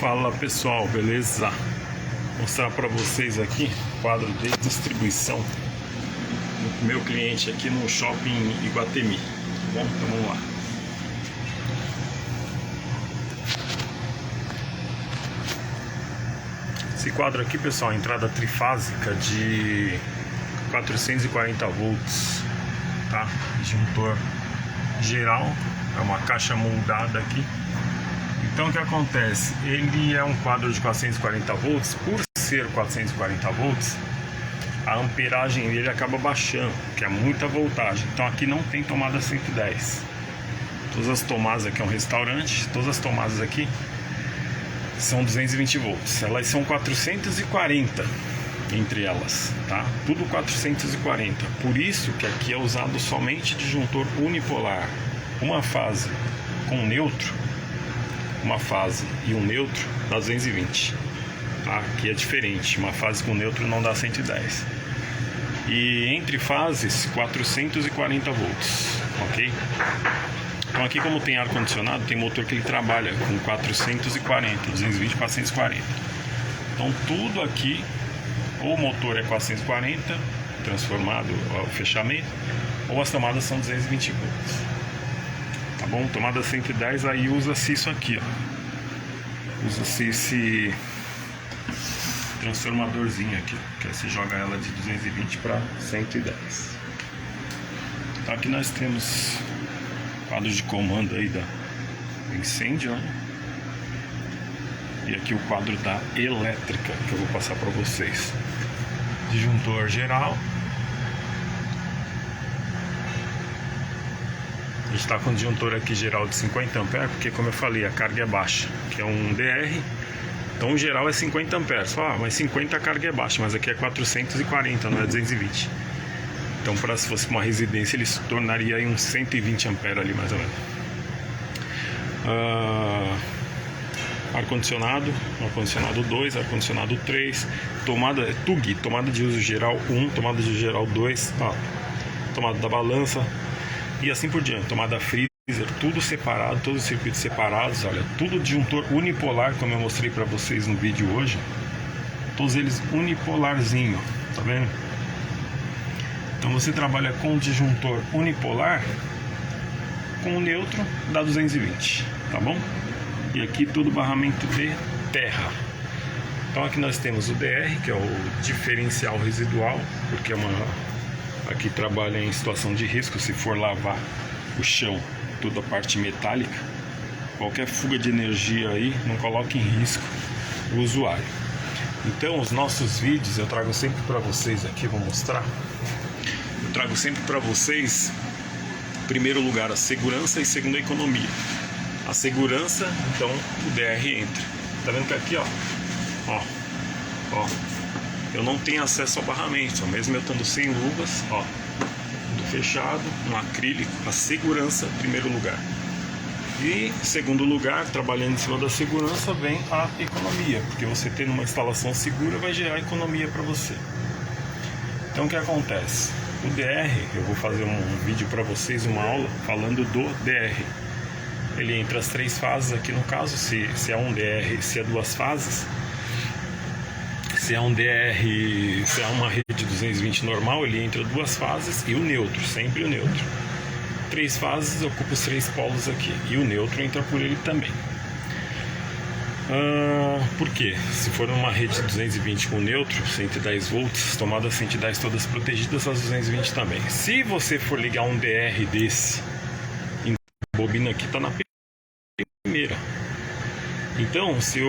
Fala pessoal, beleza? Vou mostrar para vocês aqui o quadro de distribuição do meu cliente aqui no shopping Iguatemi. Tá bom? Então vamos lá. Esse quadro aqui, pessoal, entrada trifásica de 440 volts, tá? Disjuntor geral, é uma caixa moldada aqui. Então o que acontece? Ele é um quadro de 440 volts. Por ser 440 volts, a amperagem dele acaba baixando, que é muita voltagem. Então aqui não tem tomada 110. Todas as tomadas aqui é um restaurante, todas as tomadas aqui são 220 volts. Elas são 440 entre elas, tá? Tudo 440. Por isso que aqui é usado somente disjuntor unipolar. Uma fase com neutro, uma fase e um neutro dá 220, tá? Aqui é diferente, uma fase com neutro não dá 110. E entre fases 440 volts, ok? Então aqui, como tem ar condicionado, tem motor que ele trabalha com 440, 220, 440. Então tudo aqui, ou o motor é 440 transformado ao fechamento, ou as tomadas são 220 volts. Tá bom? Tomada 110, aí usa-se isso aqui, ó. Usa-se esse transformadorzinho aqui, que aí você joga ela de 220 para 110. Então aqui nós temos quadro de comando aí da incêndio, né? E aqui o quadro da elétrica, que eu vou passar para vocês. Disjuntor geral. A gente está com o disjuntor aqui geral de 50 amperes, porque, como eu falei, a carga é baixa, que é um DR. Então o geral é 50 amperes. Mas 50 a carga é baixa, mas aqui é 440, não é 220. Então, se fosse uma residência, ele se tornaria aí uns 120 amperes ali, mais ou menos. Ar-condicionado 2, ar-condicionado 3, tomada TUG, tomada de uso geral 1, tomada de uso geral 2, tomada da balança e assim por diante, tomada freezer, tudo separado, todos os circuitos separados, olha, tudo disjuntor unipolar, como eu mostrei para vocês no vídeo hoje, todos eles unipolarzinho, tá vendo? Então você trabalha com disjuntor unipolar, com o neutro dá 220, tá bom? E aqui tudo barramento de terra. Então aqui nós temos o DR, que é o diferencial residual, porque aqui trabalha em situação de risco. Se for lavar o chão, toda a parte metálica, qualquer fuga de energia aí não coloca em risco o usuário. Então os nossos vídeos eu trago sempre para vocês aqui, vou mostrar. Eu trago sempre para vocês, em primeiro lugar, a segurança e segundo a economia. A segurança, então o DR entra. Tá vendo que aqui, ó, eu não tenho acesso ao barramento, mesmo eu estando sem luvas, ó, tudo fechado, um acrílico. A segurança, em primeiro lugar. E em segundo lugar, trabalhando em cima da segurança, vem a economia, porque você tendo uma instalação segura vai gerar economia para você. Então o que acontece? O DR, eu vou fazer um vídeo para vocês, uma aula falando do DR. Ele entra as 3 fases aqui no caso, se é um DR, se é 2 fases. Se é um DR, se é uma rede 220 normal, ele entra 2 fases e o neutro, sempre o neutro. 3 fases ocupa os 3 polos aqui e o neutro entra por ele também. Por quê? Se for uma rede 220 com neutro, 110 volts, tomadas 110 todas protegidas, as 220 também. Se você for ligar um DR desse, a bobina aqui está na primeira. Então, se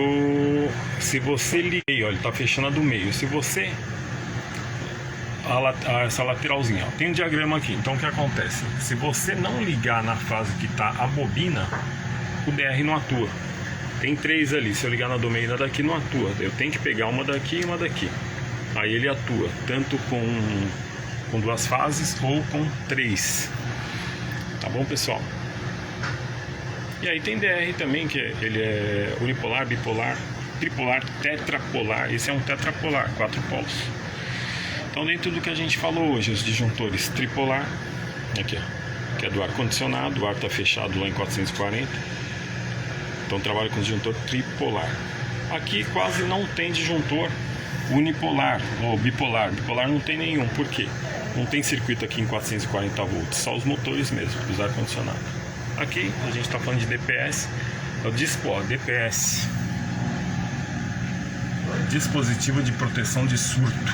você liga aí, olha, ele está fechando a do meio. Se você essa lateralzinha, ó, tem um diagrama aqui. Então o que acontece? Se você não ligar na fase que está a bobina, o DR não atua. Tem 3 ali, se eu ligar na do meio e na daqui, não atua. Eu tenho que pegar uma daqui e uma daqui. Aí ele atua, tanto com 2 fases ou com 3. Tá bom, pessoal? E aí tem DR também, que ele é unipolar, bipolar, tripolar, tetrapolar. Esse é um tetrapolar, 4 polos. Então dentro do que a gente falou hoje, os disjuntores tripolar, aqui ó, que é do ar condicionado, o ar está fechado lá em 440. Então trabalha com disjuntor tripolar. Aqui quase não tem disjuntor unipolar ou bipolar. Bipolar não tem nenhum. Por quê? Não tem circuito aqui em 440 volts, só os motores mesmo, os ar-condicionado. Aqui a gente está falando de DPS, é o DPS, dispositivo de proteção de surto.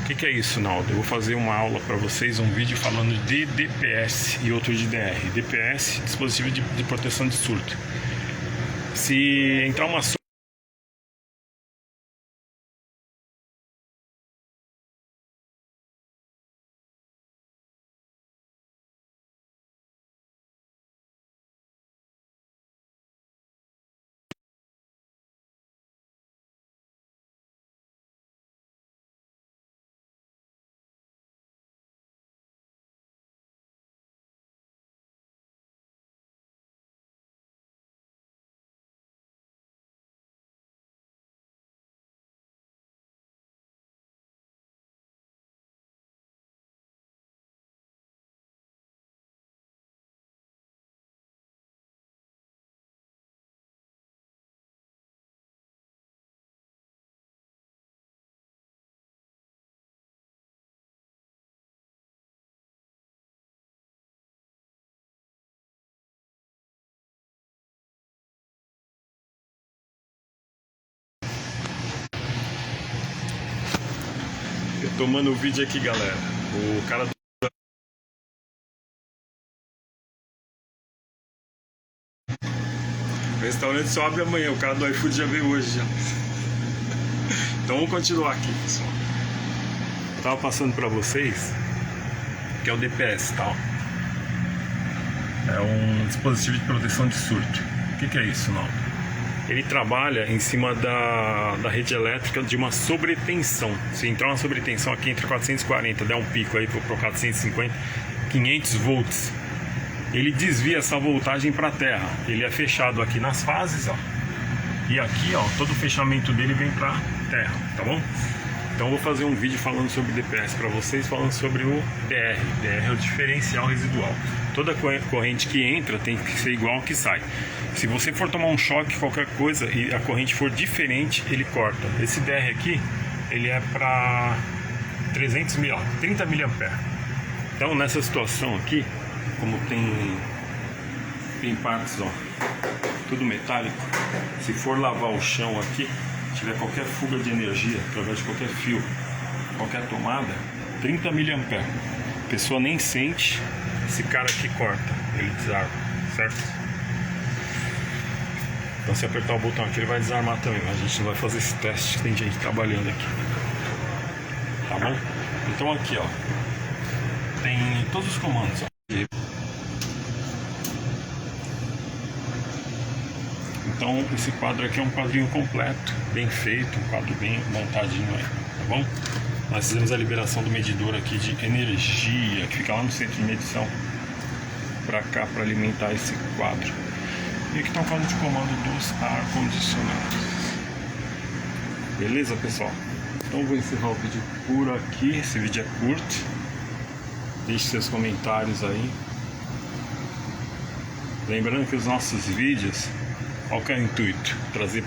O que é isso, Naldo? Eu vou fazer uma aula para vocês, um vídeo falando de DPS e outro de DR. DPS, dispositivo de proteção de surto. Se entrar uma tomando o vídeo aqui, galera. O cara do restaurante só abre amanhã. O cara do iFood já veio hoje já. Então vamos continuar aqui, pessoal. Eu tava passando para vocês que é o DPS, tá? É um dispositivo de proteção de surto. O que é isso, não? Ele trabalha em cima da rede elétrica de uma sobretensão. Se entrar uma sobretensão aqui entre 440, der um pico aí para 450, 500 volts, ele desvia essa voltagem para a terra. Ele é fechado aqui nas fases, ó, e aqui, ó, todo o fechamento dele vem para terra, tá bom? Então eu vou fazer um vídeo falando sobre DPS para vocês, falando sobre o DR. DR é o diferencial residual. Toda corrente que entra tem que ser igual ao que sai. Se você for tomar um choque, qualquer coisa, e a corrente for diferente, ele corta. Esse DR aqui, ele é para 30 mA. Então nessa situação aqui, como tem partes, ó, tudo metálico, se for lavar o chão aqui, tiver qualquer fuga de energia através de qualquer fio, qualquer tomada, 30 mA. A pessoa nem sente, esse cara aqui corta, ele desarma, certo? Então se apertar o botão aqui ele vai desarmar também, mas a gente não vai fazer esse teste, tem gente trabalhando aqui, tá bom? Então aqui, ó, tem todos os comandos, ó. Então esse quadro aqui é um quadrinho completo, bem feito, um quadro bem montadinho aí, tá bom? Nós fizemos a liberação do medidor aqui de energia, que fica lá no centro de medição, para cá, para alimentar esse quadro. E aqui está o quadro de comando dos ar-condicionados. Beleza, pessoal? Então eu vou encerrar o vídeo por aqui. Esse vídeo é curto. Deixe seus comentários aí. Lembrando que os nossos vídeos, qual que é o intuito? Trazer